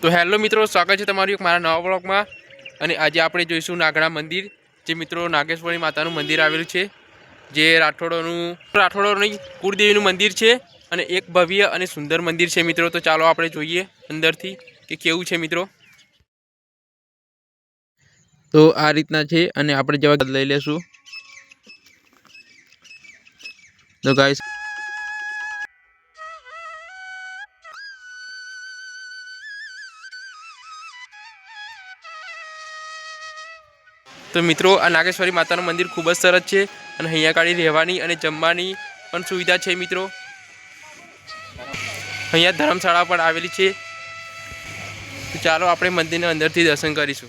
તો હેલો મિત્રો, સ્વાગત છે તમારું એક મારા નવા બ્લોગમાં। અને આજે આપણે જોઈશું નાગડા મંદિર, જે મિત્રો નાગેશ્વરી માતાનું મંદિર આવેલું છે, જે રાઠોડોની કુળદેવીનું મંદિર છે અને એક ભવ્ય અને સુંદર મંદિર છે મિત્રો। તો ચાલો આપણે જોઈએ અંદરથી કે કેવું છે મિત્રો। તો આ રીતના છે અને આપણે જવા લઈ લેશું। તો ગાઈસ तो मित्रों आ नागेश्वरी माता मंदिर खूब ज सरस है और अँ गाड़ी रहवानी और जमवानी पण सुविधा है मित्रों। अँ धर्मशाला पर आवेली है। तो चलो अपने मंदिर ने अंदर थी दर्शन करीशू।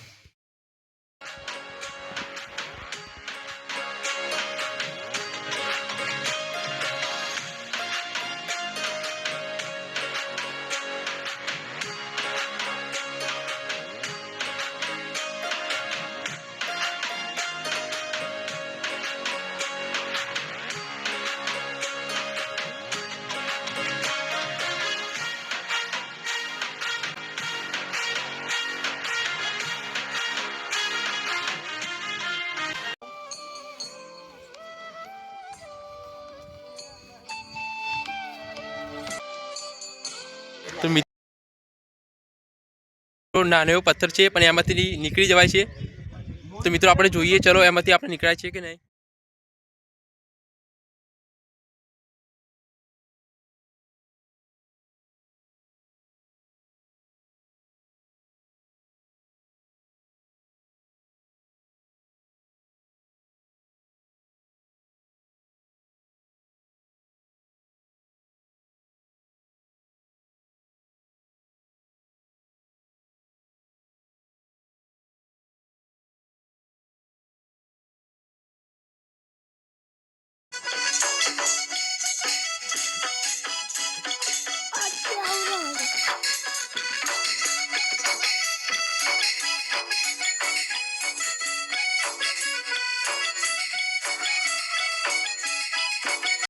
तो मित्रों नानो एवो पत्थर है पण एमांथी निकली जवाय छे। तो मित्रों आपणे जोईए, चलो एमांथी आपणे निकळाय छे के नहीं।